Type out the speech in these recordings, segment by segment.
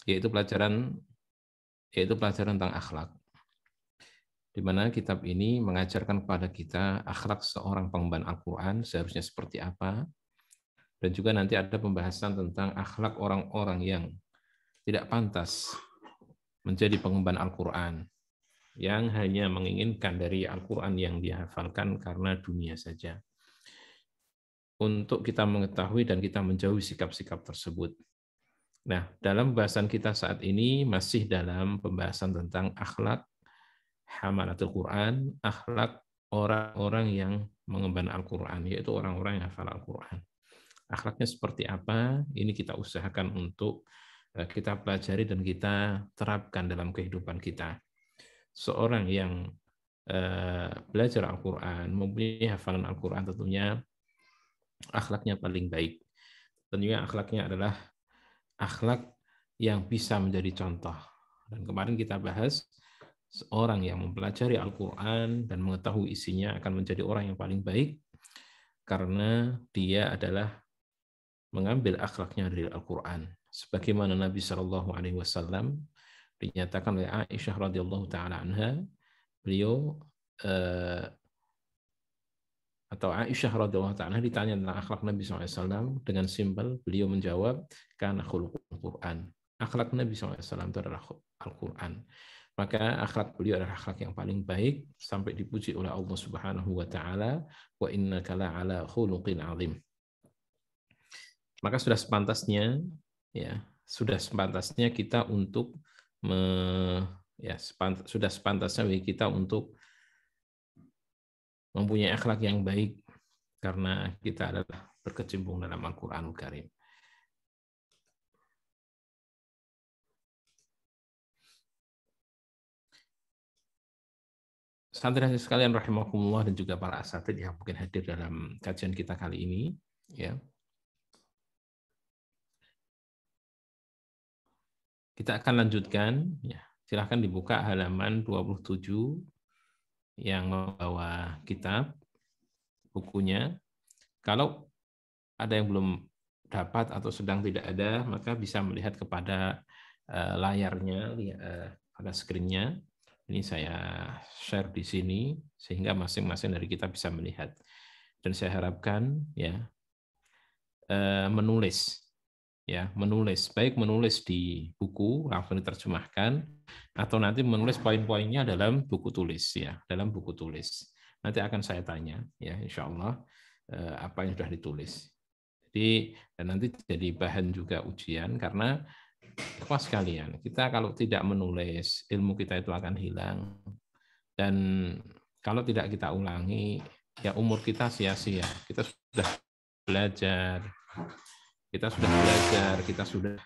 yaitu pelajaran tentang akhlak. Di mana kitab ini mengajarkan kepada kita akhlak seorang pengemban Al-Quran seharusnya seperti apa, dan juga nanti ada pembahasan tentang akhlak orang-orang yang tidak pantas menjadi pengemban Al-Quran, yang hanya menginginkan dari Al-Quran yang dihafalkan karena dunia saja. Untuk kita mengetahui dan kita menjauhi sikap-sikap tersebut. Nah, dalam pembahasan kita saat ini masih dalam pembahasan tentang akhlak hamalatul Quran, akhlak orang-orang yang mengemban Al-Quran, yaitu orang-orang yang hafal Al-Quran. Akhlaknya seperti apa? Ini kita usahakan untuk kita pelajari dan kita terapkan dalam kehidupan kita. Seorang yang belajar Al-Quran, mempunyai hafalan Al-Quran, tentunya akhlaknya paling baik. Tentunya akhlaknya adalah akhlak yang bisa menjadi contoh. Dan kemarin kita bahas, seorang yang mempelajari Al-Quran dan mengetahui isinya akan menjadi orang yang paling baik, karena dia adalah mengambil akhlaknya dari Al-Quran. Sebagaimana Nabi SAW dinyatakan oleh Aisyah radhiyallahu taala anha, beliau atau Aisyah radhiyallahu taala ditanya tentang akhlak Nabi SAW, dengan simpel beliau menjawab, kana khuluqul Quran. Akhlak Nabi SAW itu adalah Al-Quran. Maka akhlak beliau adalah akhlak yang paling baik, sampai dipuji oleh Allah Subhanahu wa taala, wa innaka la'ala khuluqin 'azim. Maka sudah sepantasnya kita untuk sudah sepantasnya bagi kita untuk mempunyai akhlak yang baik, karena kita adalah berkecimpung dalam Al-Qur'anul Karim. Santri sekalian rahimakumullah, dan juga para asatidz yang mungkin hadir dalam kajian kita kali ini, ya. Kita akan lanjutkan, ya. Silahkan dibuka halaman 27 yang membawa kitab, bukunya. Kalau ada yang belum dapat atau sedang tidak ada, maka bisa melihat kepada layarnya, pada screen-nya. Ini saya share di sini, sehingga masing-masing dari kita bisa melihat. Dan saya harapkan ya menulis, baik menulis di buku langsung diterjemahkan, atau nanti menulis poin-poinnya dalam buku tulis, ya, dalam buku tulis. Nanti akan saya tanya, ya, insya Allah apa yang sudah ditulis. Jadi, dan nanti jadi bahan juga ujian, karena apa sekalian, kita kalau tidak menulis, ilmu kita itu akan hilang, dan kalau tidak kita ulangi, ya umur kita sia-sia. Kita sudah belajar, kita sudah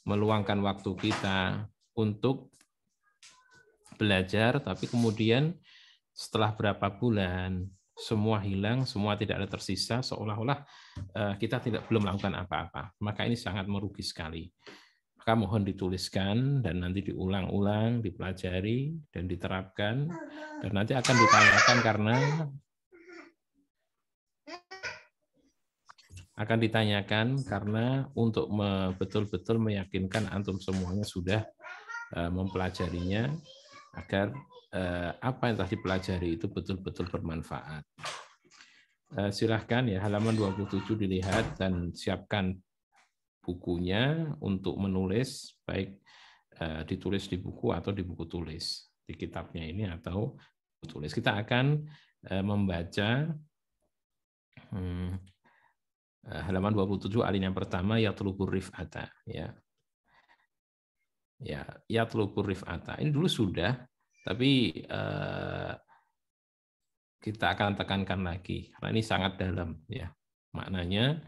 meluangkan waktu kita untuk belajar, tapi kemudian setelah berapa bulan semua hilang, semua tidak ada tersisa, seolah-olah kita belum melakukan apa-apa. Maka ini sangat merugi sekali. Maka mohon dituliskan dan nanti diulang-ulang, dipelajari dan diterapkan, dan nanti akan ditanyakan, karena untuk betul-betul meyakinkan antum semuanya sudah mempelajarinya, agar apa yang telah dipelajari itu betul-betul bermanfaat. Silahkan ya, halaman 27 dilihat dan siapkan bukunya untuk menulis, baik ditulis di buku atau di buku tulis, di kitabnya ini atau buku tulis. Kita akan membaca halaman 27 alinea pertama, yatlubur rif'ata, ya. Ya, yatlubur rif'ata. Ini dulu sudah, tapi kita akan tekankan lagi karena ini sangat dalam, ya, maknanya.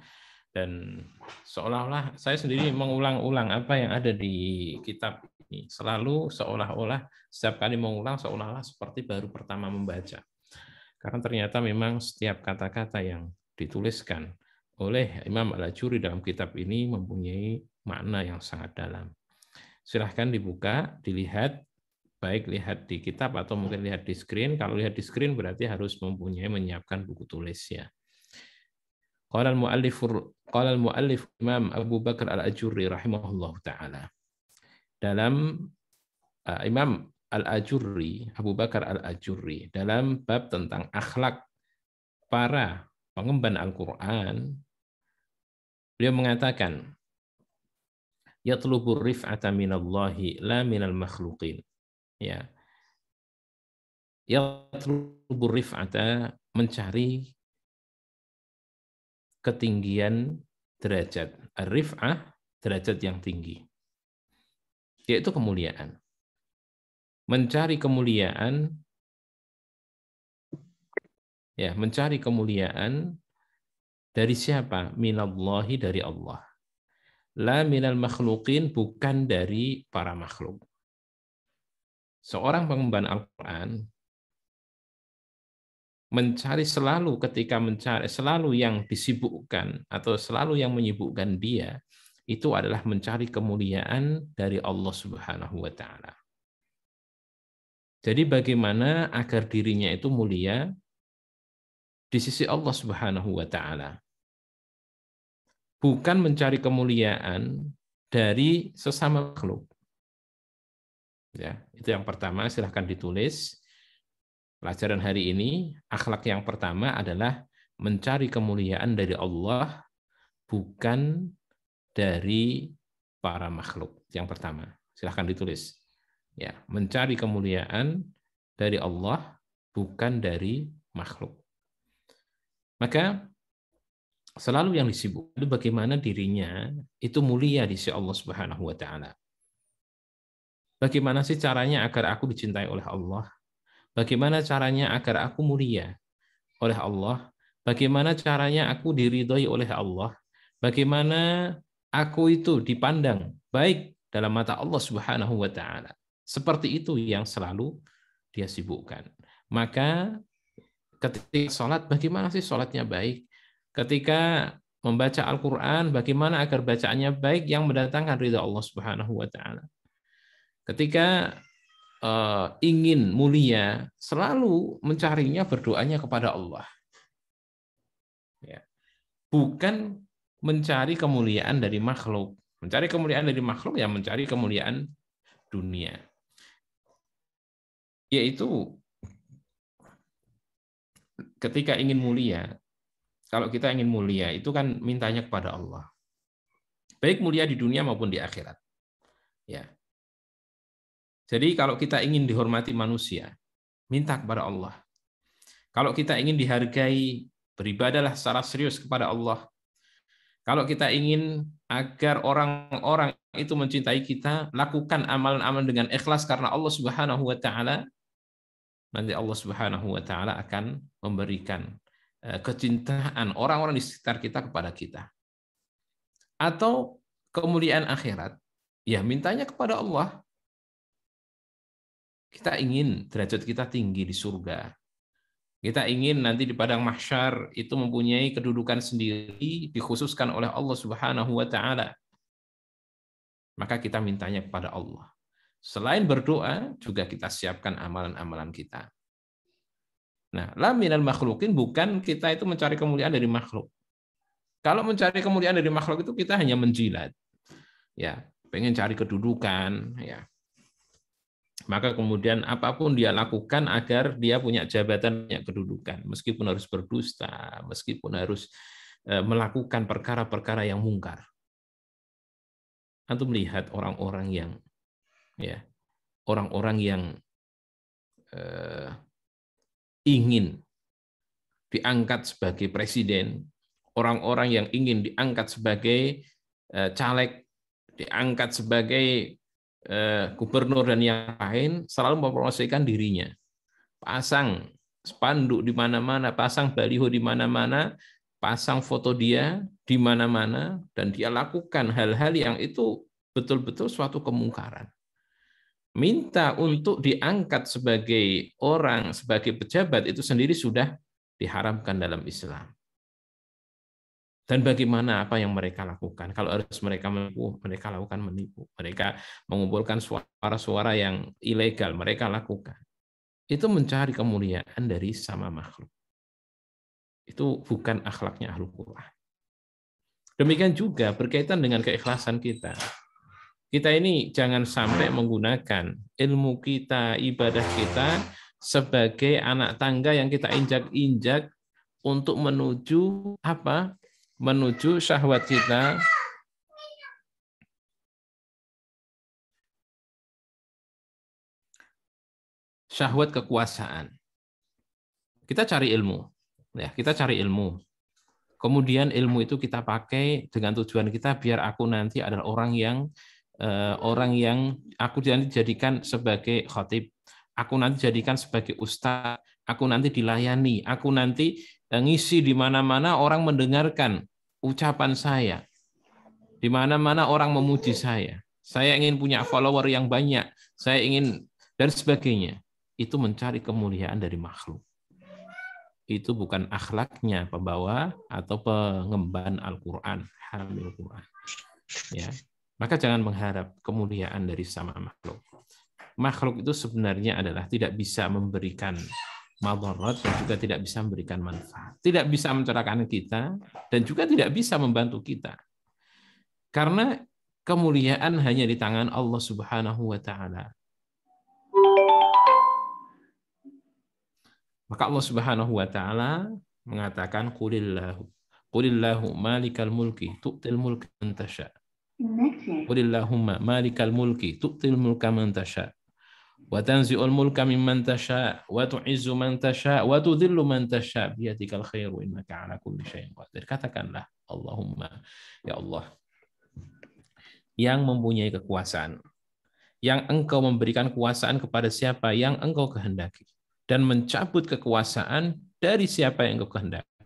Dan seolah-olah saya sendiri mengulang-ulang apa yang ada di kitab ini, selalu seolah-olah setiap kali mengulang seolah-olah seperti baru pertama membaca, karena ternyata memang setiap kata-kata yang dituliskan oleh Imam Al-Ajuri dalam kitab ini mempunyai makna yang sangat dalam. Silahkan dibuka, dilihat, baik lihat di kitab atau mungkin lihat di screen. Kalau lihat di screen berarti harus menyiapkan buku tulisnya. Qala al-muallif Imam Abu Bakar Al-Ajurri rahimahullah taala. dalam Imam Al-Ajurri, Abu Bakar Al-Ajurri, dalam bab tentang akhlak para pengemban Al-Quran, beliau mengatakan, yatlubur rif'ata minallahi la minal makhluqin. Ya. Yatlubur rif'ata, mencari ketinggian derajat. Ar-rif'ah, derajat yang tinggi. Yaitu kemuliaan. Mencari kemuliaan, ya, mencari kemuliaan dari siapa? Minallahi, dari Allah. La minal makhluqin, bukan dari para makhluk. Seorang pengemban Al-Quran mencari selalu, ketika mencari selalu yang disibukkan atau selalu yang menyibukkan dia, itu adalah mencari kemuliaan dari Allah Subhanahu wa Ta'ala. Jadi bagaimana agar dirinya itu mulia di sisi Allah Subhanahu wa Ta'ala. Bukan mencari kemuliaan dari sesama makhluk. Ya, itu yang pertama, silahkan ditulis. Pelajaran hari ini, akhlak yang pertama adalah mencari kemuliaan dari Allah, bukan dari para makhluk. Yang pertama, silahkan ditulis. Ya, mencari kemuliaan dari Allah, bukan dari makhluk. Maka selalu yang disibuk itu bagaimana dirinya itu mulia di sisi Allah Subhanahu wa Ta'ala. Bagaimana sih caranya agar aku dicintai oleh Allah? Bagaimana caranya agar aku mulia oleh Allah? Bagaimana caranya aku diridhoi oleh Allah? Bagaimana aku itu dipandang baik dalam mata Allah Subhanahu wa Ta'ala? Seperti itu yang selalu dia sibukkan. Maka ketika sholat, bagaimana sih sholatnya baik? Ketika membaca Al-Quran, bagaimana agar bacaannya baik yang mendatangkan ridha Allah Subhanahu wa Ta'ala? Ketika ingin mulia, selalu mencarinya, berdoanya kepada Allah. Ya. Bukan mencari kemuliaan dari makhluk. Mencari kemuliaan dari makhluk, ya mencari kemuliaan dunia. Yaitu ketika ingin mulia, kalau kita ingin mulia, itu kan mintanya kepada Allah. Baik mulia di dunia maupun di akhirat. Ya. Jadi kalau kita ingin dihormati manusia, minta kepada Allah. Kalau kita ingin dihargai, beribadahlah secara serius kepada Allah. Kalau kita ingin agar orang-orang itu mencintai kita, lakukan amalan-amalan dengan ikhlas karena Allah Subhanahu wa Ta'ala. Nanti Allah Subhanahu wa Ta'ala akan memberikan kecintaan orang-orang di sekitar kita kepada kita. Atau kemuliaan akhirat, ya mintanya kepada Allah. Kita ingin derajat kita tinggi di surga. Kita ingin nanti di padang mahsyar itu mempunyai kedudukan sendiri dikhususkan oleh Allah Subhanahu wa Ta'ala. Maka kita mintanya kepada Allah. Selain berdoa, juga kita siapkan amalan-amalan kita. Nah, la minal makhlukin, bukan kita itu mencari kemuliaan dari makhluk. Kalau mencari kemuliaan dari makhluk itu kita hanya menjilat. Ya, pengen cari kedudukan, ya. Maka kemudian apapun dia lakukan agar dia punya jabatan, punya kedudukan, meskipun harus berdusta, meskipun harus melakukan perkara-perkara yang mungkar. Antum melihat orang-orang yang, ya, orang-orang yang ingin diangkat sebagai presiden, orang-orang yang ingin diangkat sebagai caleg, diangkat sebagai gubernur dan yang lain, selalu mempromosikan dirinya. Pasang spanduk di mana-mana, pasang baliho di mana-mana, pasang foto dia di mana-mana, dan dia lakukan hal-hal yang itu betul-betul suatu kemungkaran. Minta untuk diangkat sebagai orang, sebagai pejabat, itu sendiri sudah diharamkan dalam Islam. Dan bagaimana apa yang mereka lakukan? Kalau harus mereka menipu, mereka lakukan menipu. Mereka mengumpulkan suara-suara yang ilegal, mereka lakukan. Itu mencari kemuliaan dari sama makhluk. Itu bukan akhlaknya Ahlul Quran. Demikian juga berkaitan dengan keikhlasan kita. Kita ini jangan sampai menggunakan ilmu kita, ibadah kita sebagai anak tangga yang kita injak-injak untuk menuju apa? Menuju syahwat kita, syahwat kekuasaan. Kita cari ilmu, ya kita cari ilmu. Kemudian ilmu itu kita pakai dengan tujuan kita biar aku nanti adalah orang yang aku nanti jadikan sebagai khatib, aku nanti jadikan sebagai ustaz, aku nanti dilayani, aku nanti ngisi di mana-mana orang mendengarkan ucapan saya, di mana-mana orang memuji saya ingin punya follower yang banyak, saya ingin dan sebagainya. Itu mencari kemuliaan dari makhluk. Itu bukan akhlaknya pembawa atau pengemban Al-Quran, hamil Quran. Ya. Maka jangan mengharap kemuliaan dari sama makhluk. Makhluk itu sebenarnya adalah tidak bisa memberikan madarat dan juga tidak bisa memberikan manfaat. Tidak bisa mencerahkan kita dan juga tidak bisa membantu kita. Karena kemuliaan hanya di tangan Allah Subhanahu wa taala. Maka Allah Subhanahu wa taala mengatakan qulillahu malikal mulki tu'til mulka man tasha. Qulillahumma malikal mulki tu'til mulka man tasha wa tanzi'ul mulka mimman tasha wa tu'izzu man tasha wa tudhillu man tasha biyadikal khairu innaka 'ala kulli syai'in qadir. Katakanlah, Allahumma, ya Allah, yang mempunyai kekuasaan, yang Engkau memberikan kekuasaan kepada siapa yang Engkau kehendaki, dan mencabut kekuasaan dari siapa yang Engkau kehendaki.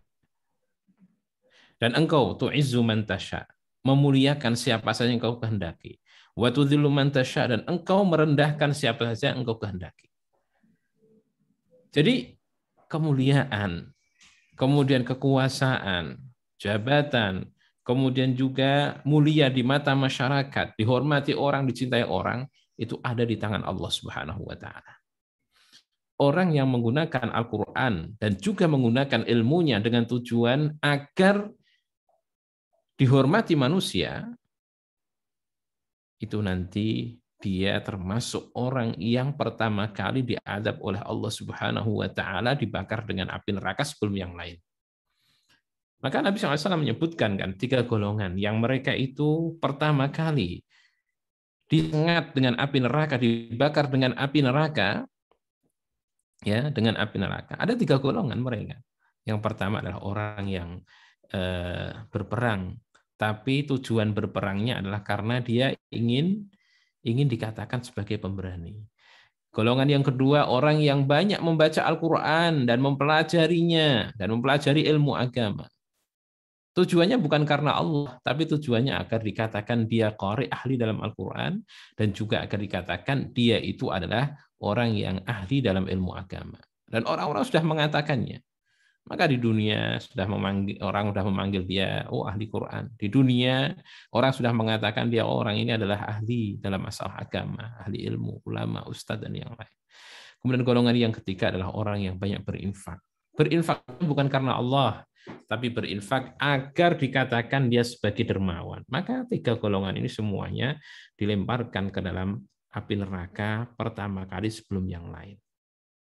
Dan Engkau tu'izzu man tasha, memuliakan siapa saja yang Engkau kehendaki. Wa tudhillu man tasha, dan Engkau merendahkan siapa saja yang Engkau kehendaki. Jadi kemuliaan, kemudian kekuasaan, jabatan, kemudian juga mulia di mata masyarakat, dihormati orang, dicintai orang, itu ada di tangan Allah Subhanahu wa taala. Orang yang menggunakan Al-Quran dan juga menggunakan ilmunya dengan tujuan agar dihormati manusia, itu nanti dia termasuk orang yang pertama kali diadab oleh Allah Subhanahu wa taala, dibakar dengan api neraka sebelum yang lain. Maka Nabi SAW menyebutkan kan 3 golongan yang mereka itu pertama kali disengat dengan api neraka, dibakar dengan api neraka, ya, dengan api neraka. Ada 3 golongan mereka. Yang pertama adalah orang yang berperang, tapi tujuan berperangnya adalah karena dia ingin dikatakan sebagai pemberani. Golongan yang kedua, orang yang banyak membaca Al-Quran dan mempelajarinya, dan mempelajari ilmu agama. Tujuannya bukan karena Allah, tapi tujuannya agar dikatakan dia qari, ahli dalam Al-Quran, dan juga agar dikatakan dia itu adalah orang yang ahli dalam ilmu agama. Dan orang-orang sudah mengatakannya. Maka di dunia orang sudah memanggil dia ahli Quran. Di dunia orang sudah mengatakan dia orang ini adalah ahli dalam masalah agama, ahli ilmu, ulama, ustadz dan yang lain. Kemudian golongan yang ketiga adalah orang yang banyak berinfak. Berinfak bukan karena Allah, tapi berinfak agar dikatakan dia sebagai dermawan. Maka 3 golongan ini semuanya dilemparkan ke dalam api neraka pertama kali sebelum yang lain.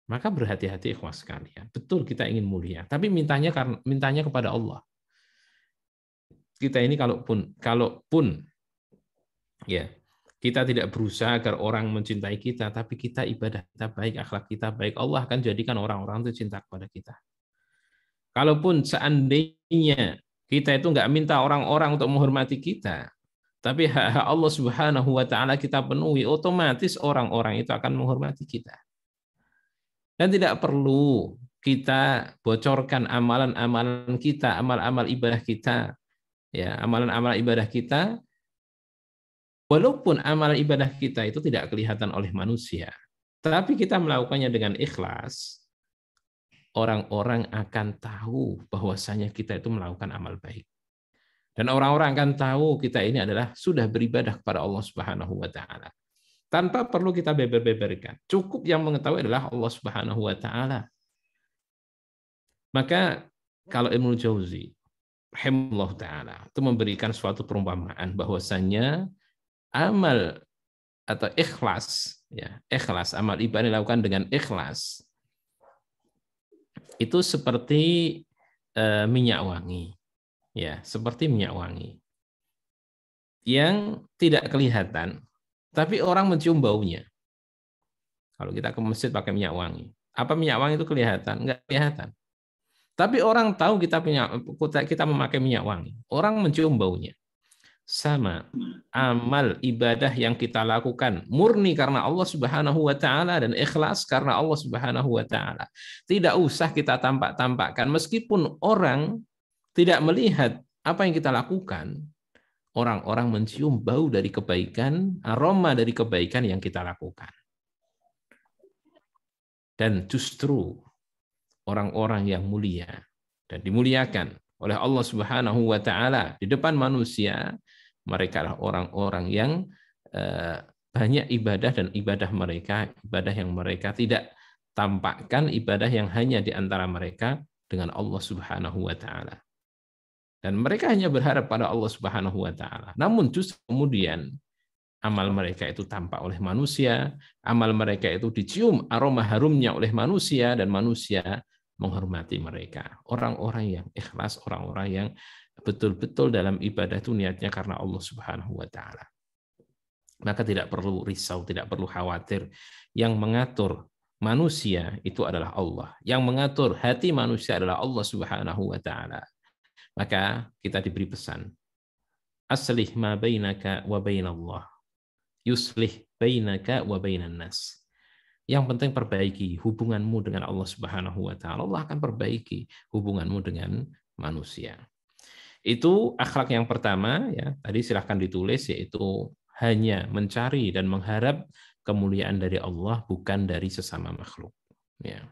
Maka berhati-hati ikhwas sekalian. Betul kita ingin mulia, tapi mintanya kepada Allah. Kita ini kalaupun ya, kita tidak berusaha agar orang mencintai kita, tapi kita ibadah kita baik, akhlak kita baik, Allah akan jadikan orang-orang itu cinta kepada kita. Kalaupun seandainya kita itu nggak minta orang-orang untuk menghormati kita, tapi hak Allah Subhanahu wa taala kita penuhi, otomatis orang-orang itu akan menghormati kita. Dan tidak perlu kita bocorkan amalan-amalan kita, amal-amal ibadah kita. Ya, amalan-amal ibadah kita, walaupun amal ibadah kita itu tidak kelihatan oleh manusia, tapi kita melakukannya dengan ikhlas, orang-orang akan tahu bahwasanya kita itu melakukan amal baik. Dan orang-orang akan tahu kita ini adalah sudah beribadah kepada Allah Subhanahu wa taala. Tanpa perlu kita beber-beberkan. Cukup yang mengetahui adalah Allah Subhanahu wa taala. Maka kalau Ibnu Jauzi rahimahullah taala itu memberikan suatu perumpamaan bahwasanya amal atau ikhlas, ya, ikhlas, amal ibadah dilakukan dengan ikhlas, itu seperti minyak wangi, ya, seperti minyak wangi yang tidak kelihatan, tapi orang mencium baunya. Kalau kita ke masjid pakai minyak wangi, apa minyak wangi itu kelihatan? Enggak kelihatan. Tapi orang tahu kita memakai minyak wangi. Orang mencium baunya. Sama amal ibadah yang kita lakukan murni karena Allah Subhanahu wa taala dan ikhlas karena Allah Subhanahu wa taala. Tidak usah kita tampak-tampakkan meskipun orang tidak melihat apa yang kita lakukan. Orang-orang mencium bau dari kebaikan, aroma dari kebaikan yang kita lakukan. Dan justru orang-orang yang mulia dan dimuliakan oleh Allah Subhanahu wa taala di depan manusia, mereka adalah orang-orang yang banyak ibadah dan ibadah yang mereka tidak tampakkan, ibadah yang hanya di antara mereka dengan Allah Subhanahu wa taala. Dan mereka hanya berharap pada Allah Subhanahu wa taala. Namun justru kemudian amal mereka itu tampak oleh manusia, amal mereka itu dicium aroma harumnya oleh manusia, dan manusia menghormati mereka. Orang-orang yang ikhlas, orang-orang yang betul-betul dalam ibadah itu niatnya karena Allah Subhanahu wa taala. Maka tidak perlu risau, tidak perlu khawatir. Yang mengatur manusia itu adalah Allah. Yang mengatur hati manusia adalah Allah Subhanahu wa taala. Maka kita diberi pesan, aslih ma bainaka wa bainallah, yuslih bainaka wa bainan nas. Yang penting perbaiki hubunganmu dengan Allah Subhanahu wa taala. Allah akan perbaiki hubunganmu dengan manusia. Itu akhlak yang pertama, ya. Tadi silahkan ditulis, yaitu hanya mencari dan mengharap kemuliaan dari Allah, bukan dari sesama makhluk. Ya.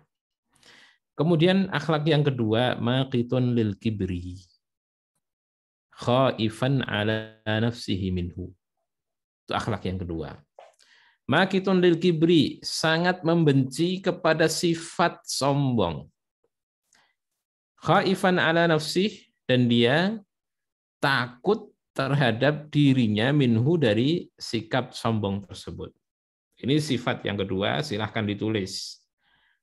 Kemudian akhlak yang kedua, maqitun lil kibri, khaifan ala nafsihi minhu. Itu akhlak yang kedua. Maqitun lil kibri, sangat membenci kepada sifat sombong. Khaifan ala nafsih, dan dia takut terhadap dirinya minhu, dari sikap sombong tersebut. Ini sifat yang kedua, silahkan ditulis.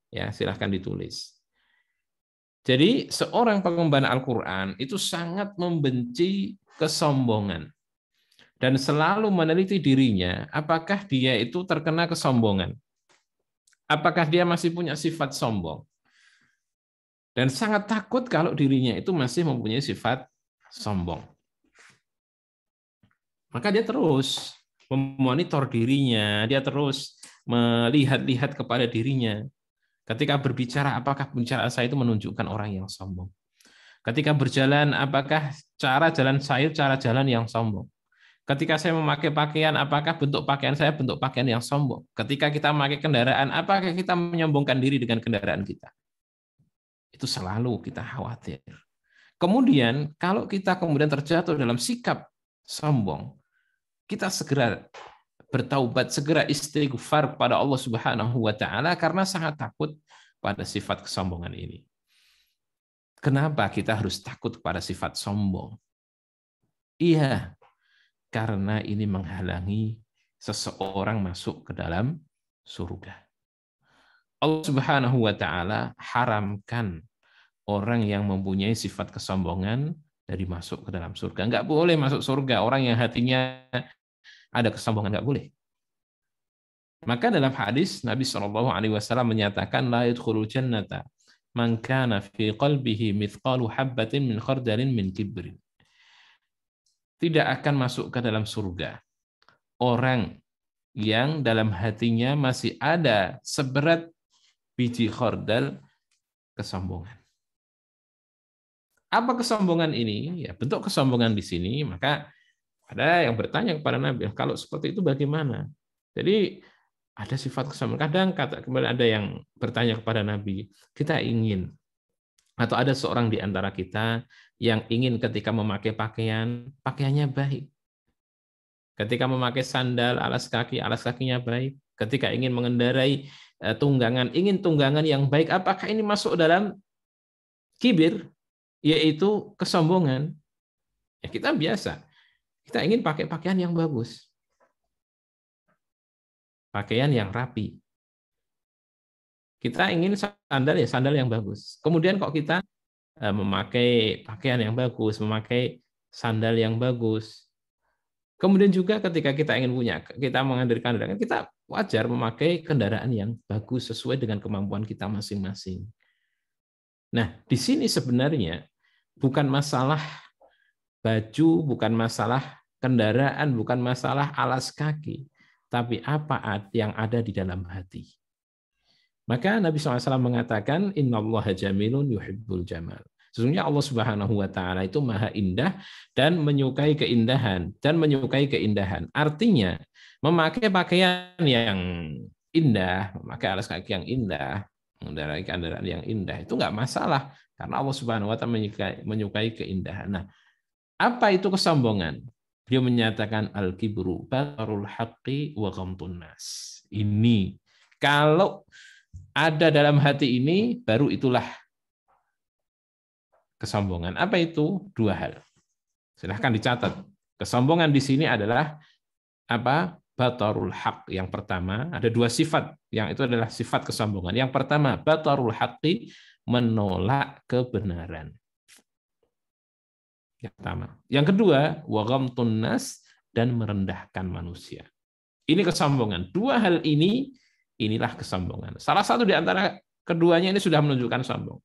Ya, silahkan ditulis. Jadi seorang pengemban Al-Quran itu sangat membenci kesombongan dan selalu meneliti dirinya, apakah dia itu terkena kesombongan, apakah dia masih punya sifat sombong, dan sangat takut kalau dirinya itu masih mempunyai sifat sombong. Maka dia terus memonitor dirinya, dia terus melihat-lihat kepada dirinya. Ketika berbicara, apakah pembicaraan saya itu menunjukkan orang yang sombong? Ketika berjalan, apakah cara jalan saya cara jalan yang sombong? Ketika saya memakai pakaian, apakah bentuk pakaian saya bentuk pakaian yang sombong? Ketika kita memakai kendaraan, apakah kita menyombongkan diri dengan kendaraan kita? Itu selalu kita khawatir. Kemudian, kalau kita kemudian terjatuh dalam sikap sombong, kita segera bertaubat, segera istighfar pada Allah Subhanahu wa taala karena sangat takut pada sifat kesombongan ini. Kenapa kita harus takut pada sifat sombong? Iya, karena ini menghalangi seseorang masuk ke dalam surga. Allah Subhanahu wa taala haramkan orang yang mempunyai sifat kesombongan dari masuk ke dalam surga. Enggak boleh masuk surga orang yang hatinya ada kesombongan, enggak boleh. Maka dalam hadis Nabi SAW menyatakan la yadkhulul jannata man kana fi qalbihi mithqalu habbatin min khardalin min kibrin. Tidak akan masuk ke dalam surga orang yang dalam hatinya masih ada seberat biji khardal kesombongan. Apa kesombongan ini? Ya, bentuk kesombongan di sini, maka ada yang bertanya kepada Nabi, kalau seperti itu bagaimana? Jadi ada sifat kesombongan. Kadang kemudian ada yang bertanya kepada Nabi, kita ingin, atau ada seorang di antara kita yang ingin ketika memakai pakaian, pakaiannya baik. Ketika memakai sandal, alas kakinya baik. Ketika ingin mengendarai tunggangan, ingin tunggangan yang baik. Apakah ini masuk dalam kibir, yaitu kesombongan? Ya, kita biasa. Kita ingin pakai pakaian yang bagus. pakaian yang rapi. Kita ingin sandal ya sandal yang bagus. Kemudian kok kita memakai pakaian yang bagus, memakai sandal yang bagus. Kemudian juga ketika kita ingin kita menghadirkan kendaraan, kita wajar memakai kendaraan yang bagus sesuai dengan kemampuan kita masing-masing. Nah, di sini sebenarnya bukan masalah baju, bukan masalah kendaraan, bukan masalah alas kaki, tapi apa yang ada di dalam hati. Maka Nabi SAW mengatakan, Innallaha jamilun yuhibbul jamal. Sesungguhnya Allah Subhanahu wa taala itu maha indah dan menyukai keindahan Artinya, memakai pakaian yang indah, memakai alas kaki yang indah, mengendarai kendaraan yang indah itu enggak masalah karena Allah Subhanahu wa taala menyukai keindahan. Nah, apa itu kesombongan? Beliau menyatakan al-kibru batarul haqqi wa ghamtun nas. Ini kalau ada dalam hati ini, baru itulah kesombongan. Apa itu? Dua hal. Silahkan dicatat. Kesombongan di sini adalah apa? Batarul haq. Yang pertama, ada dua sifat. Yang itu adalah sifat kesombongan. Yang pertama, batarul haqqi, menolak kebenaran. Yang pertama. Yang kedua, wa ghamtun nas, dan merendahkan manusia. Ini kesombongan. Dua hal ini, inilah kesombongan. Salah satu di antara keduanya ini sudah menunjukkan sombong.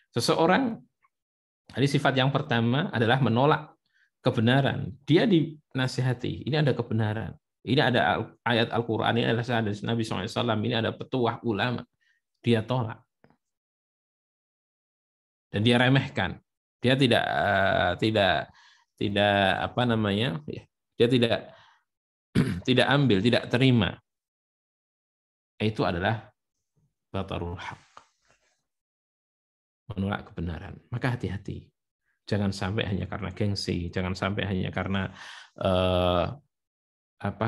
Seseorang, ini sifat yang pertama adalah menolak kebenaran. Dia dinasihati, ini ada kebenaran. Ini ada ayat Al-Quran, ini adalah hadis Nabi SAW, ini ada petuah ulama. Dia tolak. Dan dia remehkan. Dia tidak apa namanya? Dia tidak ambil, tidak terima. Itu adalah batarul haq. Menolak kebenaran. Maka hati-hati. Jangan sampai hanya karena gengsi, jangan sampai hanya karena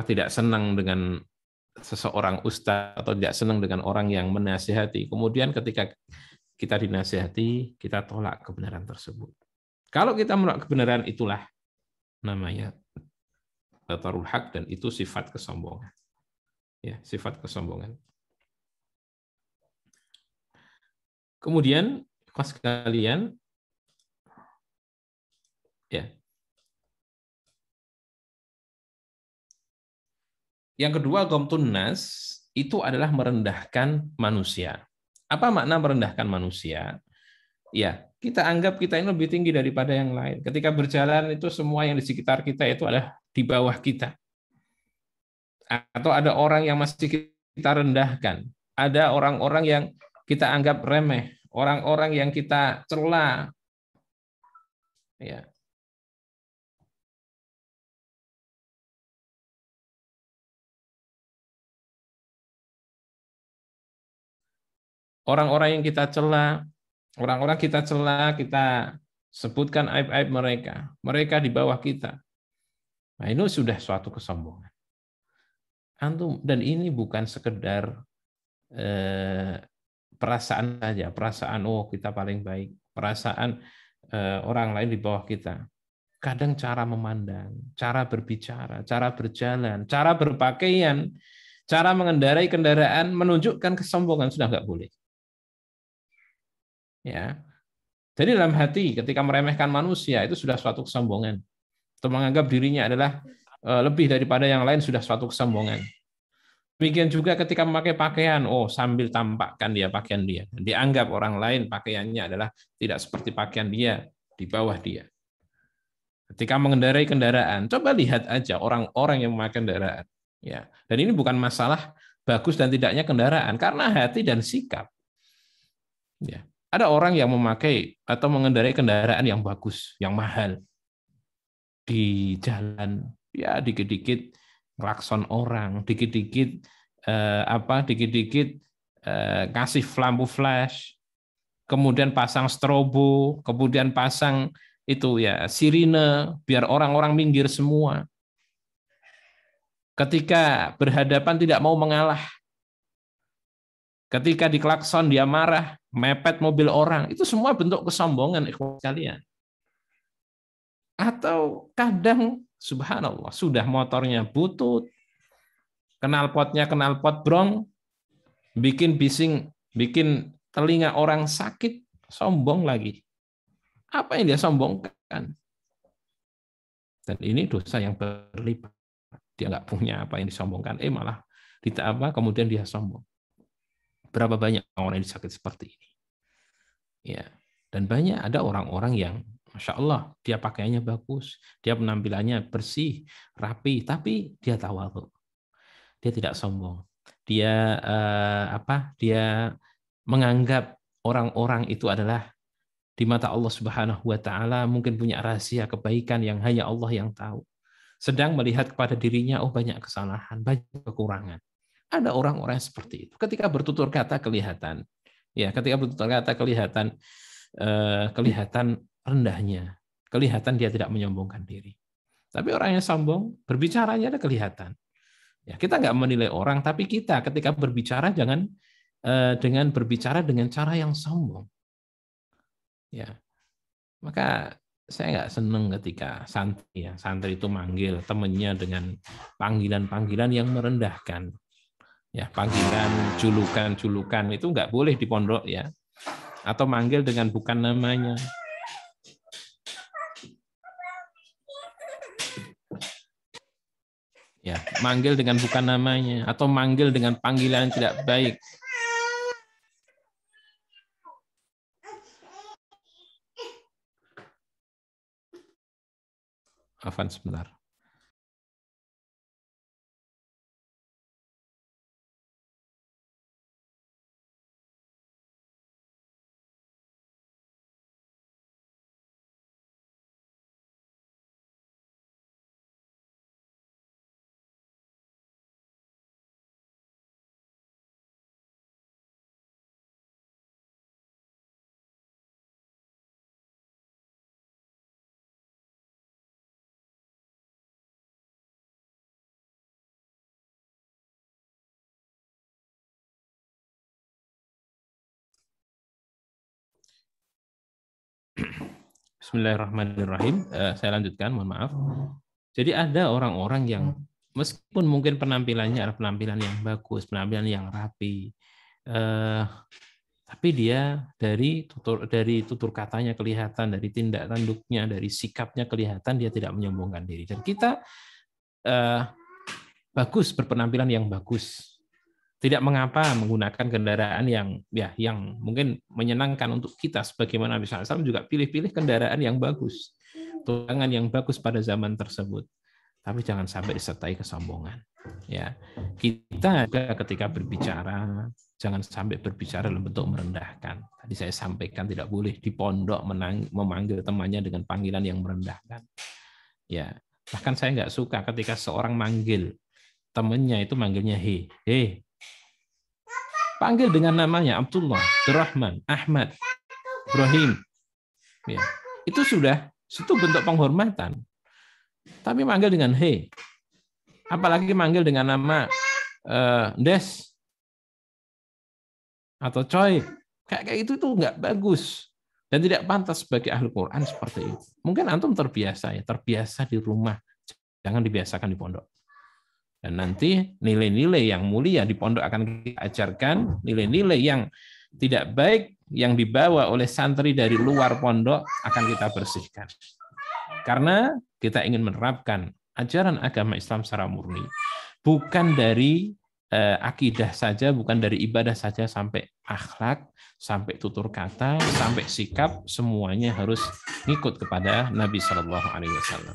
tidak senang dengan seseorang ustaz atau tidak senang dengan orang yang menasihati. Kemudian ketika kita dinasihati, kita tolak kebenaran tersebut. Kalau kita menolak kebenaran, itulah namanya batarul haq, dan itu sifat kesombongan. Ya, sifat kesombongan. Kemudian, pas kalian, ya. Yang kedua, ghamtun nas, itu adalah merendahkan manusia. Apa makna merendahkan manusia? Ya, kita anggap kita ini lebih tinggi daripada yang lain. Ketika berjalan itu semua yang di sekitar kita itu adalah di bawah kita. Atau ada orang yang masih kita rendahkan. Ada orang-orang yang kita anggap remeh, orang-orang yang kita cela. Ya. Orang-orang yang kita cela, kita sebutkan aib-aib mereka. Mereka di bawah kita. Nah, ini sudah suatu kesombongan. Dan ini bukan sekedar perasaan saja, perasaan kita paling baik, perasaan orang lain di bawah kita. Kadang cara memandang, cara berbicara, cara berjalan, cara berpakaian, cara mengendarai kendaraan menunjukkan kesombongan, sudah nggak boleh. Ya. Jadi dalam hati ketika meremehkan manusia itu sudah suatu kesombongan. Atau menganggap dirinya adalah lebih daripada yang lain sudah suatu kesombongan. Demikian juga ketika memakai pakaian, sambil tampakkan dia pakaian dia. Dianggap orang lain pakaiannya adalah tidak seperti pakaian dia, di bawah dia. Ketika mengendarai kendaraan, coba lihat aja orang-orang yang memakai kendaraan. Ya. Dan ini bukan masalah bagus dan tidaknya kendaraan, karena hati dan sikap. Ya. Ada orang yang memakai atau mengendarai kendaraan yang bagus, yang mahal. Di jalan, ya dikit-dikit klakson orang, dikit-dikit kasih lampu flash, kemudian pasang strobo, kemudian pasang itu ya sirine biar orang-orang minggir semua. Ketika berhadapan tidak mau mengalah. Ketika diklakson dia marah, mepet mobil orang, itu semua bentuk kesombongan ikhwan sekalian. Atau kadang subhanallah sudah motornya butut, knalpot brong, bikin bising, bikin telinga orang sakit, sombong lagi. Apa yang dia sombongkan? Dan ini dosa yang berlipat. Dia nggak punya apa yang disombongkan, malah kemudian dia sombong. Berapa banyak orang yang sakit seperti ini? Ya, dan banyak ada orang-orang yang Masya Allah, dia pakaiannya bagus, dia penampilannya bersih, rapi, tapi dia tawadhu. Dia tidak sombong. Dia Dia menganggap orang-orang itu adalah di mata Allah Subhanahu wa taala mungkin punya rahasia kebaikan yang hanya Allah yang tahu. Sedang melihat kepada dirinya, oh banyak kesalahan, banyak kekurangan. Ada orang-orang seperti itu. Ketika bertutur kata kelihatan, ketika bertutur kata kelihatan rendahnya, kelihatan dia tidak menyombongkan diri. Tapi orang yang sombong, berbicaranya ada kelihatan. Ya, kita nggak menilai orang, tapi kita ketika berbicara jangan dengan berbicara dengan cara yang sombong. Ya, maka saya nggak seneng ketika santri itu manggil temannya dengan panggilan-panggilan yang merendahkan. Ya, panggilan, julukan itu nggak boleh di pondok ya. Atau manggil dengan bukan namanya. Ya, manggil dengan bukan namanya atau manggil dengan panggilan yang tidak baik. Afan sebentar. Bismillahirrahmanirrahim. Saya lanjutkan, mohon maaf. Jadi ada orang-orang yang meskipun mungkin penampilannya adalah penampilan yang bagus, penampilan yang rapi, tapi dia dari tutur katanya kelihatan, dari tindak tanduknya, dari sikapnya kelihatan dia tidak menyombongkan diri. Dan kita bagus berpenampilan yang bagus, tidak mengapa menggunakan kendaraan yang mungkin menyenangkan untuk kita, sebagaimana Nabi SAW juga pilih-pilih kendaraan yang bagus, tunangan yang bagus pada zaman tersebut. Tapi jangan sampai disertai kesombongan. Ya, kita juga ketika berbicara jangan sampai berbicara dalam bentuk merendahkan. Tadi saya sampaikan tidak boleh di pondok memanggil temannya dengan panggilan yang merendahkan. Ya, bahkan saya nggak suka ketika seorang manggil temannya itu manggilnya he. Panggil dengan namanya Abdullah, Abdurrahman, Ahmad, Ibrahim. Ya, itu bentuk penghormatan. Tapi manggil dengan he, apalagi manggil dengan nama Des atau Coy, kayak itu tuh nggak bagus dan tidak pantas sebagai ahli Quran seperti itu. Mungkin antum terbiasa di rumah, jangan dibiasakan di pondok. Dan nanti nilai-nilai yang mulia di pondok akan kita ajarkan, nilai-nilai yang tidak baik yang dibawa oleh santri dari luar pondok akan kita bersihkan. Karena kita ingin menerapkan ajaran agama Islam secara murni. Bukan dari akidah saja, bukan dari ibadah saja, sampai akhlak, sampai tutur kata, sampai sikap, semuanya harus ngikut kepada Nabi Shallallahu Alaihi Wasallam.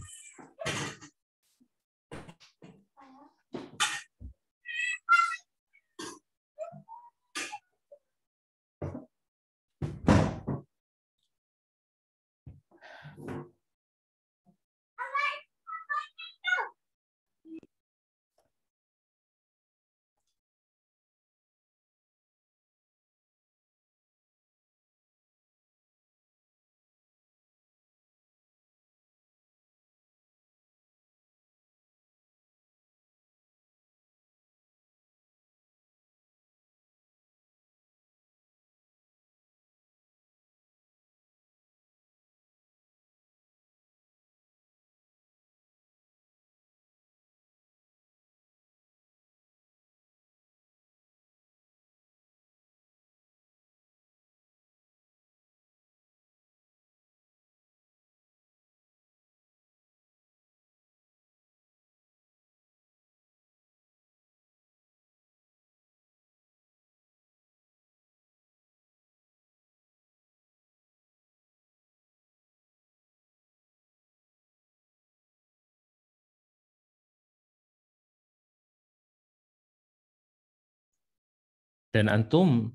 Dan antum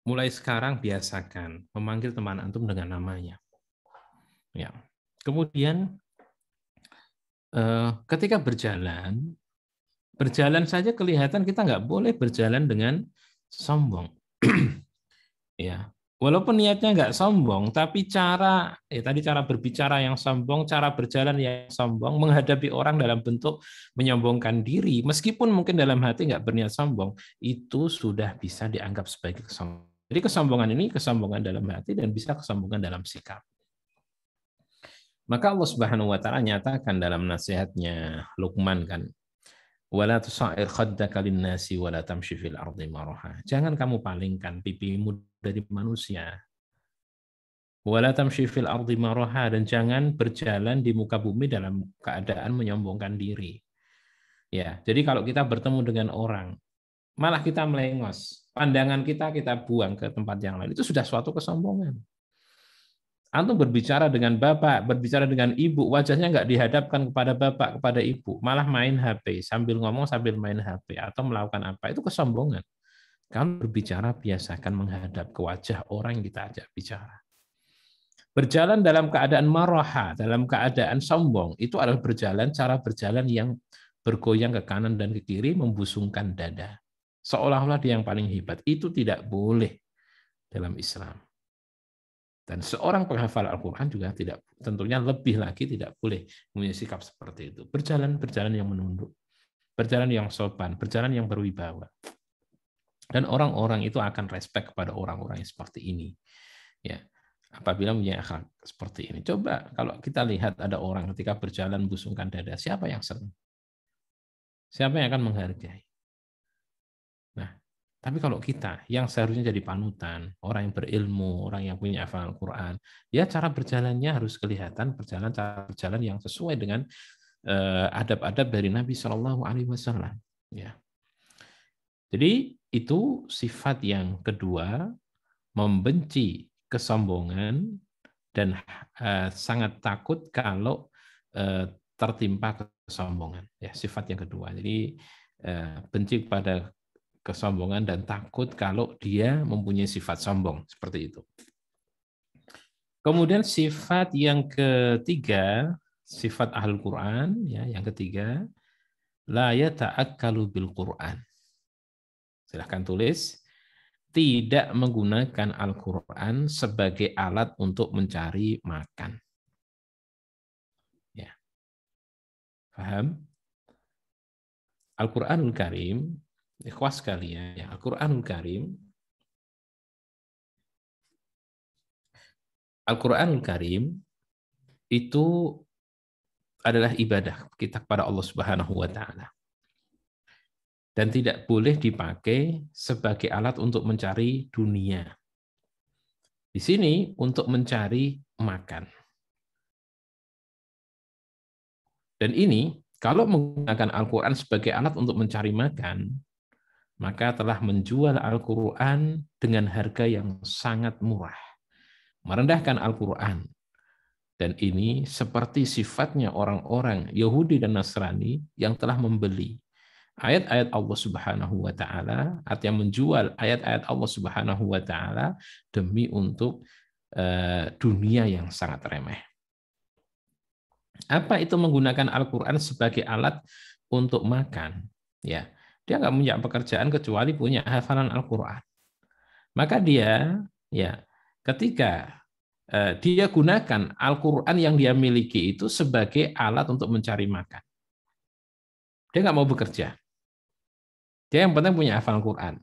mulai sekarang biasakan memanggil teman antum dengan namanya. Ya. Kemudian ketika berjalan saja kelihatan kita nggak boleh berjalan dengan sombong. Ya, walaupun niatnya nggak sombong, tapi tadi cara berbicara yang sombong, cara berjalan yang sombong, menghadapi orang dalam bentuk menyombongkan diri, meskipun mungkin dalam hati nggak berniat sombong, itu sudah bisa dianggap sebagai kesombongan. Jadi kesombongan ini kesombongan dalam hati dan bisa kesombongan dalam sikap. Maka Allah Subhanahu wa taala nyatakan dalam nasihatnya Luqman kan, wala tusair khaddaka linnasi wala tamshi fil ardi maraha. Jangan kamu palingkan pipimu dari manusia. Wala tamshi fil ardi maraha, dan jangan berjalan di muka bumi dalam keadaan menyombongkan diri. Ya, jadi kalau kita bertemu dengan orang, malah kita melengos, pandangan kita buang ke tempat yang lain, itu sudah suatu kesombongan. Antum berbicara dengan bapak, berbicara dengan ibu, wajahnya nggak dihadapkan kepada bapak, kepada ibu, malah main HP, sambil ngomong sambil main HP, atau melakukan apa, itu kesombongan. Kalau berbicara, biasakan menghadap ke wajah orang yang kita ajak bicara. Berjalan dalam keadaan maraha, dalam keadaan sombong, itu adalah cara berjalan yang bergoyang ke kanan dan ke kiri, membusungkan dada. Seolah-olah dia yang paling hebat. Itu tidak boleh dalam Islam. Dan seorang penghafal Al-Quran juga tentunya lebih lagi tidak boleh mempunyai sikap seperti itu. Berjalan yang menunduk, berjalan yang sopan, berjalan yang berwibawa. Dan orang-orang itu akan respect kepada orang-orang yang seperti ini. Ya, apabila punya akhlak seperti ini. Coba kalau kita lihat ada orang ketika berjalan busungkan dada, siapa yang senang? Siapa yang akan menghargai? Nah, tapi kalau kita yang seharusnya jadi panutan, orang yang berilmu, orang yang punya hafalan Al-Quran, ya cara berjalannya harus kelihatan cara berjalan yang sesuai dengan adab-adab dari Nabi Shallallahu Alaihi Wasallam. Ya. Jadi itu sifat yang kedua, membenci kesombongan dan sangat takut kalau tertimpa kesombongan. Ya, sifat yang kedua. Jadi benci kepada kesombongan dan takut kalau dia mempunyai sifat sombong seperti itu. Kemudian sifat yang ketiga, sifat ahlul Quran, ya, yang ketiga, la yata'akkalu bil Quran. Silahkan tulis, tidak menggunakan Al-Quran sebagai alat untuk mencari makan. Ya. Paham? Al-Quranul Karim, ikhwas sekalian, ya, Al-Quranul Karim, Al-Quranul Karim itu adalah ibadah kita kepada Allah Subhanahu wa taala. Dan tidak boleh dipakai sebagai alat untuk mencari dunia. Di sini untuk mencari makan. Dan ini kalau menggunakan Al-Quran sebagai alat untuk mencari makan, maka telah menjual Al-Quran dengan harga yang sangat murah. Merendahkan Al-Quran. Dan ini seperti sifatnya orang-orang Yahudi dan Nasrani yang telah membeli ayat-ayat Allah Subhanahu wa taala, artinya menjual ayat-ayat Allah Subhanahu wa taala demi untuk dunia yang sangat remeh. Apa itu menggunakan Al-Qur'an sebagai alat untuk makan? Ya, dia nggak punya pekerjaan kecuali punya hafalan Al-Qur'an. Maka dia ya ketika dia gunakan Al-Quran yang dia miliki itu sebagai alat untuk mencari makan. Dia nggak mau bekerja. Dia yang penting punya hafal Al-Quran.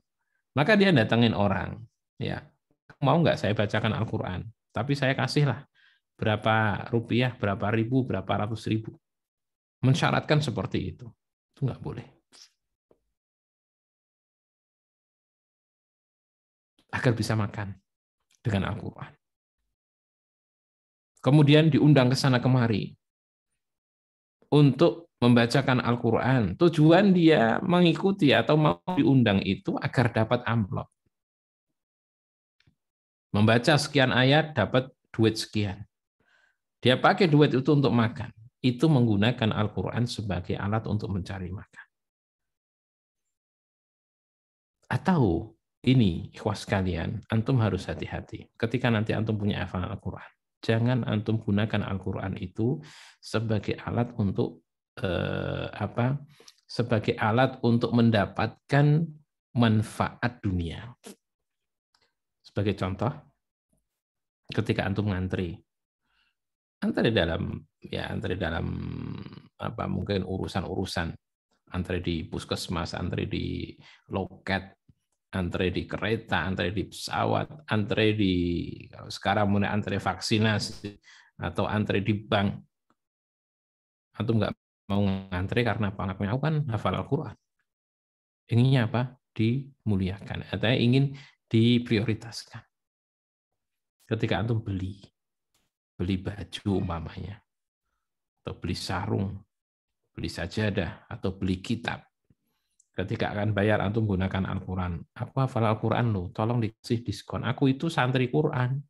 Maka dia datangin orang. Ya, mau nggak saya bacakan Al-Quran? Tapi saya kasihlah berapa rupiah, berapa ribu, berapa ratus ribu. Mensyaratkan seperti itu. Itu nggak boleh. Agar bisa makan dengan Al-Quran. Kemudian diundang ke sana kemari untuk membacakan Al-Quran. Tujuan dia mengikuti atau mau diundang itu agar dapat amplop. Membaca sekian ayat dapat duit sekian. Dia pakai duit itu untuk makan. Itu menggunakan Al-Quran sebagai alat untuk mencari makan. Atau ini, ikhwas sekalian, antum harus hati-hati. Ketika nanti antum punya hafalan Al-Quran, jangan antum gunakan Al-Quran itu sebagai alat untuk sebagai alat untuk mendapatkan manfaat dunia. Sebagai contoh, ketika antum ngantri dalam mungkin urusan-urusan, antri di puskesmas, antri di loket, antri di kereta, antri di pesawat, antri di sekarang mulai antri vaksinasi atau antri di bank. Antum nggak mau ngantri karena apa? Aku kan hafal Al-Quran. Inginnya apa? Dimuliakan, atau ingin diprioritaskan. Ketika antum beli baju umpamanya, atau beli sarung, beli sajadah, atau beli kitab. Ketika akan bayar, antum gunakan Al-Quran. Aku hafal Al-Quran loh, tolong dikasih diskon. Aku itu santri Quran.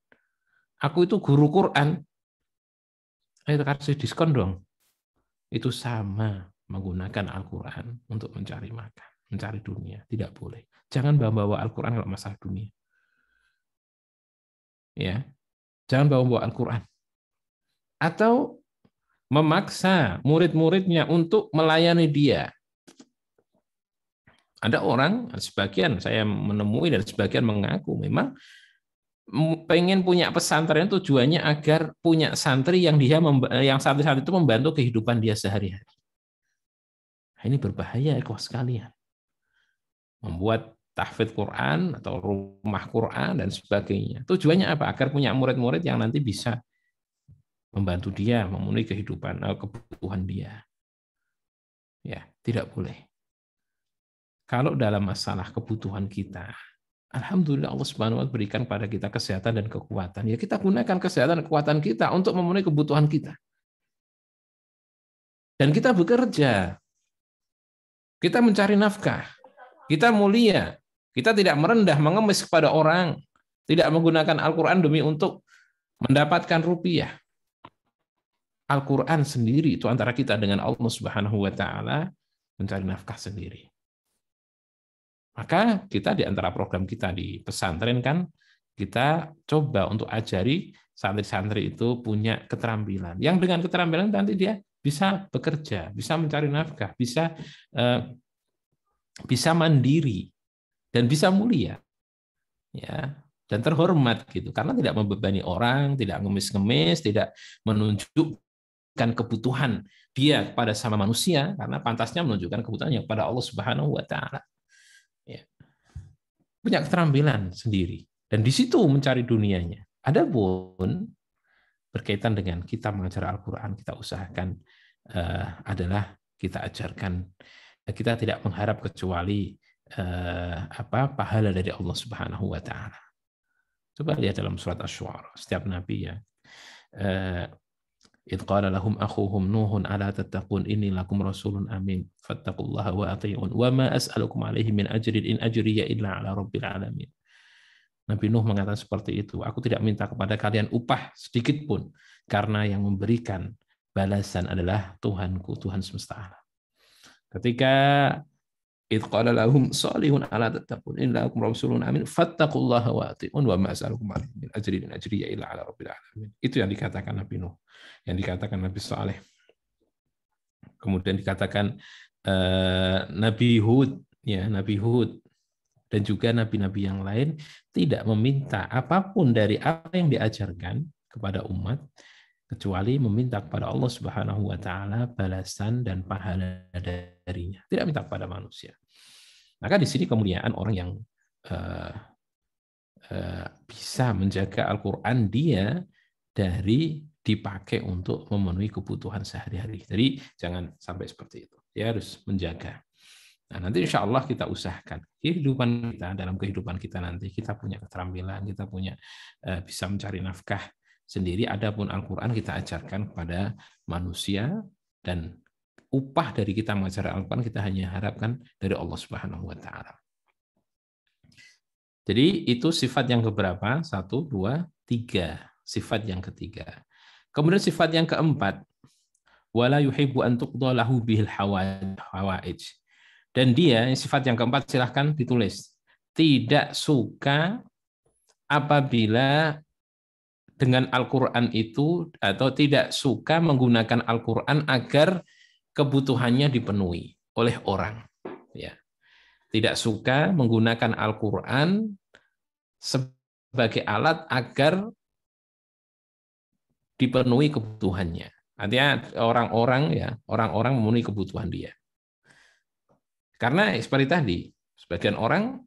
Aku itu guru Quran. Ayo kasih diskon dong. Itu sama menggunakan Al-Quran untuk mencari makan, mencari dunia. Tidak boleh. Jangan bawa Al-Quran kalau masalah dunia. Ya, jangan bawa Al-Quran. Atau memaksa murid-muridnya untuk melayani dia. Ada orang, sebagian saya menemui dan sebagian mengaku memang pengen punya pesantren, tujuannya agar punya santri yang santri-santri itu membantu kehidupan dia sehari-hari. Nah, ini berbahaya sekalian. Membuat tahfidz Quran atau rumah Quran dan sebagainya. Tujuannya apa? Agar punya murid-murid yang nanti bisa membantu dia memenuhi kebutuhan dia. Ya, tidak boleh. Kalau dalam masalah kebutuhan kita, alhamdulillah Allah Subhanahu wa taala berikan pada kita kesehatan dan kekuatan. Ya kita gunakan kesehatan dan kekuatan kita untuk memenuhi kebutuhan kita. Dan kita bekerja. Kita mencari nafkah. Kita mulia. Kita tidak merendah, mengemis kepada orang. Tidak menggunakan Al-Quran demi untuk mendapatkan rupiah. Al-Quran sendiri itu antara kita dengan Allah Subhanahu wa taala mencari nafkah sendiri. Maka kita di antara program kita di pesantren kan kita coba untuk ajari santri-santri itu punya keterampilan. Yang dengan keterampilan nanti dia bisa bekerja, bisa mencari nafkah, bisa mandiri dan bisa mulia. Ya, dan terhormat gitu. Karena tidak membebani orang, tidak ngemis-ngemis, tidak menunjukkan kebutuhan dia pada sama manusia, karena pantasnya menunjukkan kebutuhannya kepada Allah Subhanahu wa taala. Ya. Punya keterampilan sendiri dan di situ mencari dunianya. Adapun berkaitan dengan kita mengajar Al-Quran, kita usahakan adalah kita ajarkan, kita tidak mengharap kecuali pahala dari Allah Subhanahu wa taala. Coba lihat dalam surat Asy-Syu'ara, setiap nabi ya. إذ قال لهم أخوهم نوح ألا تتقون إني لكم رسول أمين فاتقوا الله وأطيعون وما أسألكم عليه من أجر إن أجري إلا على رب العالمين. Nabi Nuh mengatakan seperti itu. Aku tidak minta kepada kalian upah sedikit pun, karena yang memberikan balasan adalah Tuhanku, Tuhan semesta alam. Ketika إذ قال لهم صالح ألا تتقون إني لكم رسول أمين فاتقوا الله وأطيعون وما أسألكم عليه من أجر إن أجري إلا على رب العالمين. Itu yang dikatakan Nabi Nuh, yang dikatakan Nabi Saleh. Kemudian dikatakan Nabi Hud, ya Nabi Hud dan juga nabi-nabi yang lain tidak meminta apapun dari apa yang diajarkan kepada umat kecuali meminta kepada Allah Subhanahu wa taala balasan dan pahala darinya. Tidak minta kepada manusia. Maka di sini kemuliaan orang yang bisa menjaga Al-Qur'an dia dari dipakai untuk memenuhi kebutuhan sehari-hari. Jadi jangan sampai seperti itu. Dia harus menjaga. Nah, nanti insya Allah kita usahakan dalam kehidupan kita nanti kita punya keterampilan, kita punya bisa mencari nafkah sendiri. Adapun Al-Quran kita ajarkan kepada manusia dan upah dari kita mengajar Al-Quran kita hanya harapkan dari Allah Subhanahu wa taala. Jadi itu sifat yang keberapa? 1, 2, 3. Sifat yang ketiga. Kemudian sifat yang keempat, wala yuhibbu an tuqda lahu bihil hawaij. Dan dia, sifat yang keempat silahkan ditulis. tidak suka apabila dengan Al-Quran itu, atau tidak suka menggunakan Al-Quran agar kebutuhannya dipenuhi oleh orang. Ya. Tidak suka menggunakan Al-Quran sebagai alat agar dipenuhi kebutuhannya. Artinya orang-orang memenuhi kebutuhan dia. Karena seperti tadi, sebagian orang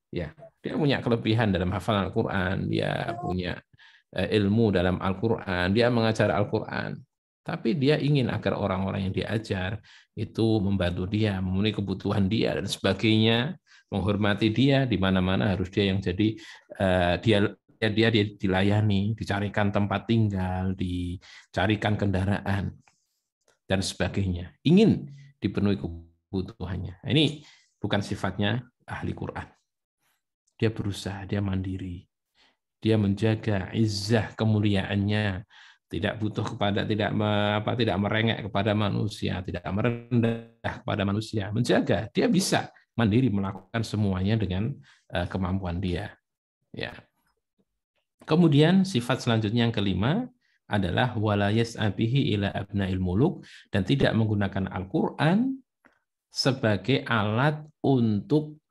ya dia punya kelebihan dalam hafalan Al-Quran, dia punya ilmu dalam Al-Quran, dia mengajar Al-Quran, tapi dia ingin agar orang-orang yang diajar itu membantu dia, memenuhi kebutuhan dia dan sebagainya, menghormati dia, di mana-mana harus dia yang jadi dia dilayani, dicarikan tempat tinggal, dicarikan kendaraan dan sebagainya. Ingin dipenuhi kebutuhannya. Ini bukan sifatnya ahli Quran. Dia berusaha, dia mandiri. Dia menjaga izzah kemuliaannya, tidak butuh kepada tidak merengek kepada manusia, tidak merendah kepada manusia, menjaga. Dia bisa mandiri melakukan semuanya dengan kemampuan dia. Ya. Kemudian sifat selanjutnya yang kelima adalah wala yas'abihi ila abnail muluk, dan tidak menggunakan Al-Qur'an sebagai alat untuk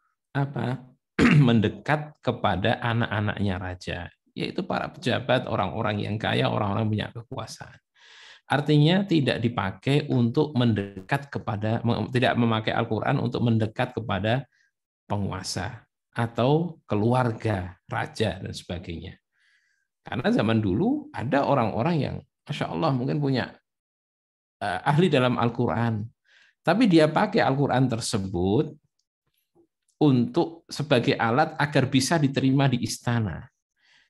mendekat kepada anak-anaknya raja, yaitu para pejabat, orang-orang yang kaya, orang-orang punya kekuasaan. Artinya tidak dipakai untuk mendekat kepada, tidak memakai Al-Quran untuk mendekat kepada penguasa atau keluarga raja dan sebagainya. Karena zaman dulu ada orang-orang yang Masya Allah mungkin punya ahli dalam Al-Quran, tapi dia pakai Al-Quran tersebut untuk sebagai alat agar bisa diterima di istana.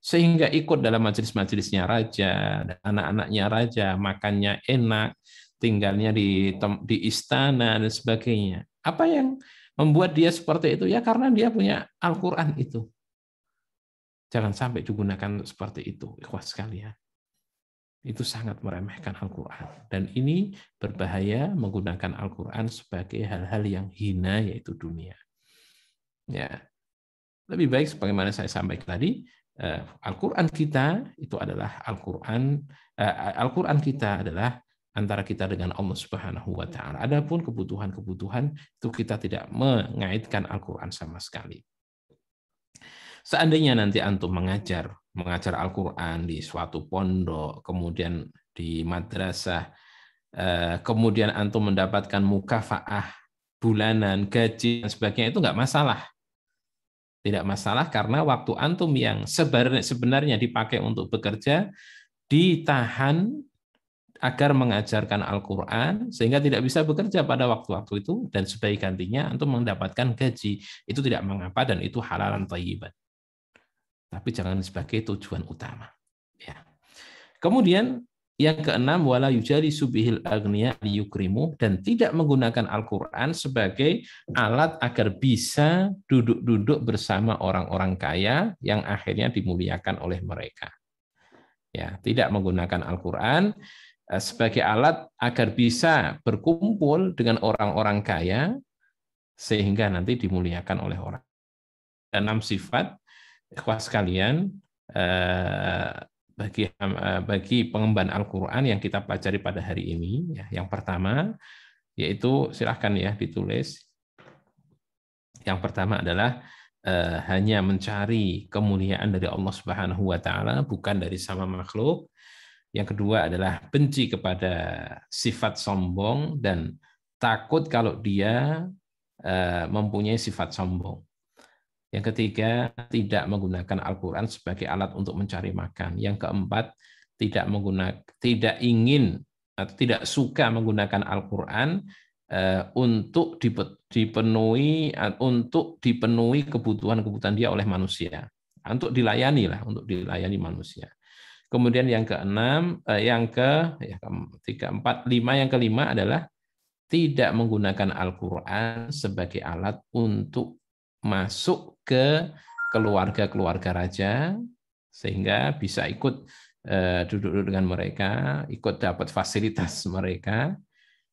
Sehingga ikut dalam majelis-majelisnya raja, dan anak-anaknya raja, makannya enak, tinggalnya di istana, dan sebagainya. Apa yang membuat dia seperti itu? Ya karena dia punya Al-Quran itu. Jangan sampai digunakan seperti itu, ikhwas sekalian. Itu sangat meremehkan Al-Quran. Dan ini berbahaya menggunakan Al-Quran sebagai hal-hal yang hina, yaitu dunia. Ya, lebih baik sebagaimana saya sampaikan tadi, Al-Quran kita itu adalah Al-Quran kita adalah antara kita dengan Allah Subhanahu wa taala. Adapun kebutuhan-kebutuhan itu kita tidak mengaitkan Al-Quran sama sekali. Seandainya nanti antum mengajar Al-Quran di suatu pondok, kemudian di madrasah, kemudian antum mendapatkan mukafaah bulanan, gaji dan sebagainya, itu nggak masalah. Tidak masalah karena waktu antum yang sebenarnya dipakai untuk bekerja ditahan agar mengajarkan Al-Quran sehingga tidak bisa bekerja pada waktu-waktu itu, dan sebagai gantinya antum mendapatkan gaji. Itu tidak mengapa dan itu halalan thayyiban. Tapi jangan sebagai tujuan utama. Ya. Kemudian yang keenam, wala yujalisu bihil aghniya liyukrimu, dan tidak menggunakan Al-Quran sebagai alat agar bisa duduk-duduk bersama orang-orang kaya yang akhirnya dimuliakan oleh mereka. Ya, tidak menggunakan Al-Quran sebagai alat agar bisa berkumpul dengan orang-orang kaya sehingga nanti dimuliakan oleh orang. 6 sifat, ikhwas sekalian, bagi pengemban Al-Quran yang kita pelajari pada hari ini. Yang pertama, yaitu silahkan ya ditulis. Yang pertama adalah hanya mencari kemuliaan dari Allah Subhanahu wa taala, bukan dari sama makhluk. Yang kedua adalah benci kepada sifat sombong dan takut kalau dia mempunyai sifat sombong. Yang ketiga, tidak menggunakan Al-Quran sebagai alat untuk mencari makan. Yang keempat, tidak ingin atau tidak suka menggunakan Al-Quran untuk dipenuhi kebutuhan-kebutuhan dia oleh manusia, untuk dilayani manusia. Kemudian yang keenam, yang kelima adalah tidak menggunakan Al-Quran sebagai alat untuk masuk ke keluarga-keluarga raja sehingga bisa ikut duduk dengan mereka, ikut dapat fasilitas mereka,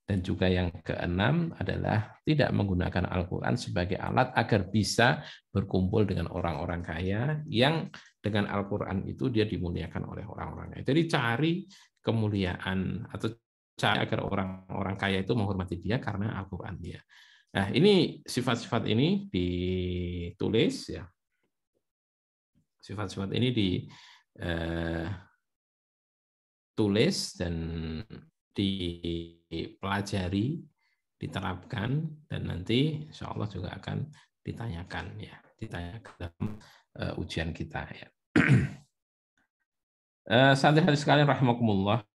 Dan juga yang keenam adalah tidak menggunakan Al-Quran sebagai alat agar bisa berkumpul dengan orang-orang kaya yang dengan Al-Quran itu dia dimuliakan oleh orang-orang kaya. Jadi cari kemuliaan atau cari agar orang-orang kaya itu menghormati dia karena Al-Quran dia. Nah, ini sifat-sifat ini ditulis ya. Sifat-sifat ini ditulis dan dipelajari, diterapkan, dan nanti insya Allah juga akan ditanyakan ya, ditanyakan dalam ujian kita ya. Santri-santri sekalian rahimakumullah,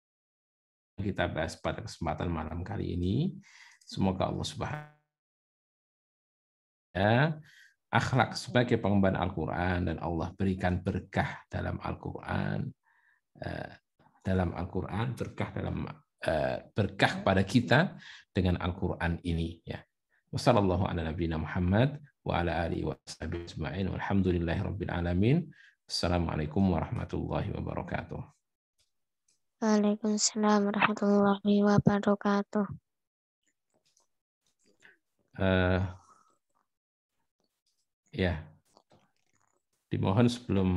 kita bahas pada kesempatan malam kali ini. Semoga Allah Subhanahu akhlak sebagai pengemban Al-Quran dan Allah berikan berkah dalam Al-Quran, berkah dalam berkah pada kita dengan Al-Quran ini ya. Wassallallahu ala nabiyina Muhammad wa ala alihi wa sahbihi ajma'in walhamdulillahi rabbil alamin. Assalamualaikum warahmatullahi wabarakatuh. Waalaikumsalam warahmatullahi wabarakatuh. Ya, dimohon sebelum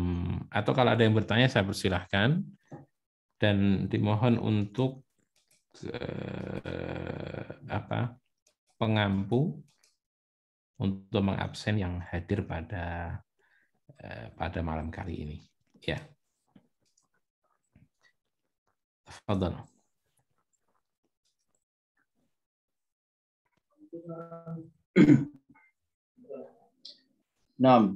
atau kalau ada yang bertanya saya persilahkan, dan dimohon untuk pengampu untuk mengabsen yang hadir pada malam kali ini. Ya. Tafadhal. Nah,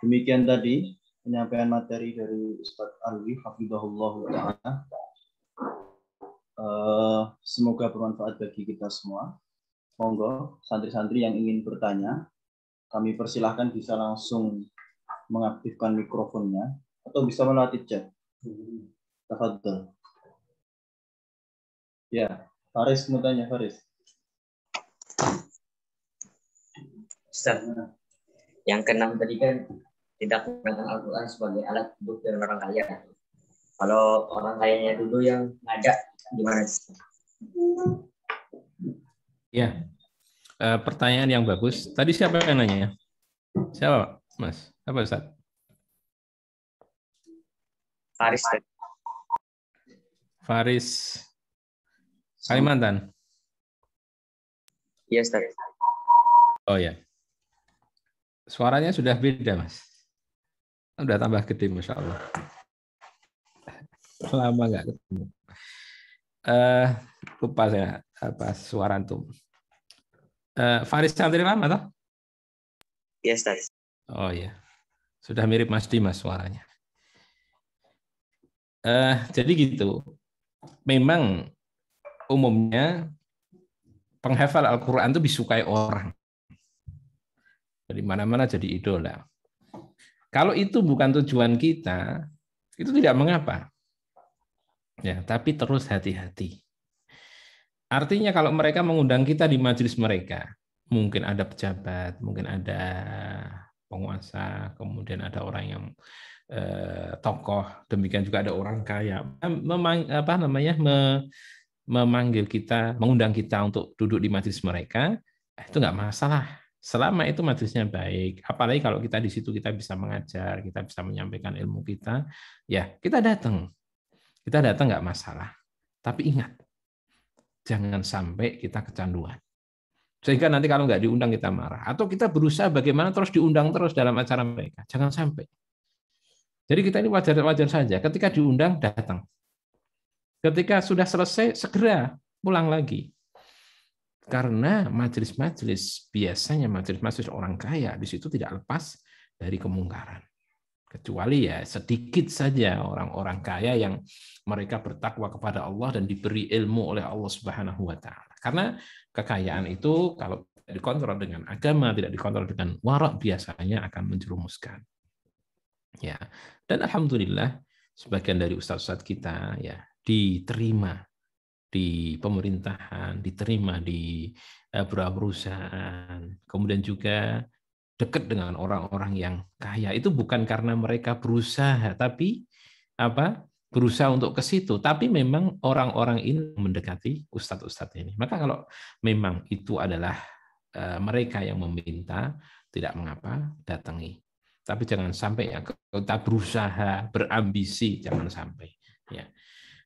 demikian tadi penyampaian materi dari Ustadz Alwi hafizahullah ta'ala. Semoga bermanfaat bagi kita semua. Monggo santri-santri yang ingin bertanya, kami persilahkan bisa langsung mengaktifkan mikrofonnya atau bisa melalui chat. Tafadhol. Ya, Faris mau tanya, Faris. Ustaz, yang keenam tadi kan tidak menggunakan Al-Quran sebagai alat untuk orang kaya. Kalau orang kayanya dulu yang ngajak, gimana? Ya, pertanyaan yang bagus. Tadi siapa yang nanya? Siapa, Mas? Apa, Ustaz? Faris. Faris Kalimantan. Iya, Ustaz. Oh ya. Suaranya sudah beda, Mas. Sudah tambah gede, Masya Allah. Lama nggak ketemu. Lupa saya suara antum. Faris santri lama toh? Iya, Ustaz. Oh ya. Sudah mirip Mas Dimas suaranya. Jadi gitu. Memang umumnya penghafal Al-Quran itu disukai orang. Dari mana-mana jadi idola. Kalau itu bukan tujuan kita, itu tidak mengapa. Ya, tapi terus hati-hati. Artinya kalau mereka mengundang kita di majelis mereka, mungkin ada pejabat, mungkin ada penguasa, kemudian ada orang yang tokoh, demikian juga ada orang kaya, memanggil kita, mengundang kita untuk duduk di majelis mereka, itu nggak masalah. Selama itu majelisnya baik, apalagi kalau kita di situ kita bisa mengajar, kita bisa menyampaikan ilmu kita, ya kita datang. Kita datang nggak masalah. Tapi ingat, jangan sampai kita kecanduan. Sehingga nanti kalau nggak diundang kita marah. Atau kita berusaha bagaimana terus diundang terus dalam acara mereka. Jangan sampai. Jadi kita ini wajar-wajar saja. Ketika diundang, datang. Ketika sudah selesai, segera pulang lagi. Karena majelis-majelis, biasanya majelis-majelis orang kaya, di situ tidak lepas dari kemungkaran. Kecuali ya sedikit saja orang-orang kaya yang mereka bertakwa kepada Allah dan diberi ilmu oleh Allah Subhanahu wa taala. Karena kekayaan itu kalau tidak dikontrol dengan agama, tidak dikontrol dengan warak, biasanya akan menjerumuskan. Ya. Dan alhamdulillah sebagian dari ustaz-ustaz kita ya diterima di pemerintahan, diterima di beberapa perusahaan, kemudian juga dekat dengan orang-orang yang kaya. Itu bukan karena mereka berusaha, tapi berusaha untuk ke situ, tapi memang orang-orang ini mendekati ustadz-ustadz ini. Maka kalau memang itu adalah mereka yang meminta, tidak mengapa, datangi. Tapi jangan sampai ya kita berusaha, berambisi, jangan sampai. Ya.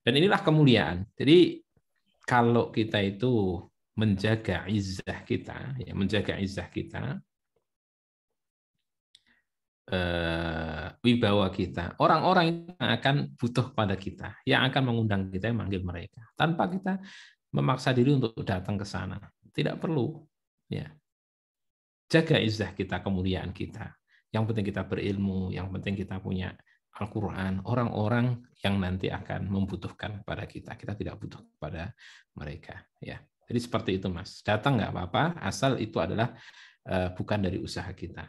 Dan inilah kemuliaan. Jadi kalau kita itu menjaga izzah kita, ya, menjaga izzah kita, wibawa kita, orang-orang yang akan butuh pada kita, yang akan mengundang kita, yang manggil mereka, tanpa kita memaksa diri untuk datang ke sana. Tidak perlu. Ya. Jaga izzah kita, kemuliaan kita. Yang penting kita berilmu, yang penting kita punya Al-Quran. Orang-orang yang nanti akan membutuhkan pada kita. Kita tidak butuh pada mereka. Ya. Jadi seperti itu, Mas. Datang nggak apa-apa, asal itu adalah bukan dari usaha kita.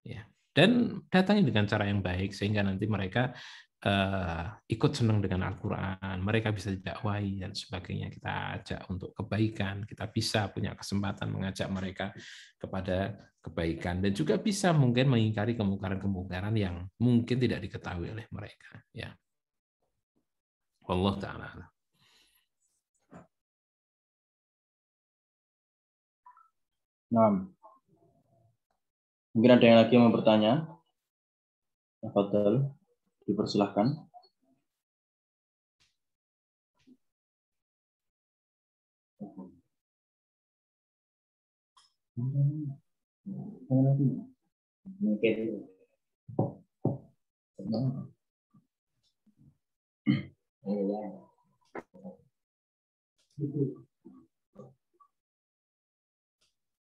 Ya. Dan datangi dengan cara yang baik sehingga nanti mereka ikut senang dengan Al-Quran, mereka bisa didakwahi dan sebagainya. Kita ajak untuk kebaikan, kita bisa punya kesempatan mengajak mereka kepada kebaikan dan juga bisa mungkin mengingkari kemungkaran-kemungkaran yang mungkin tidak diketahui oleh mereka. Ya, Wallahu ta'ala. Nah, mungkin ada yang lagi yang mau bertanya? Tafadhol, dipersilahkan. Mungkin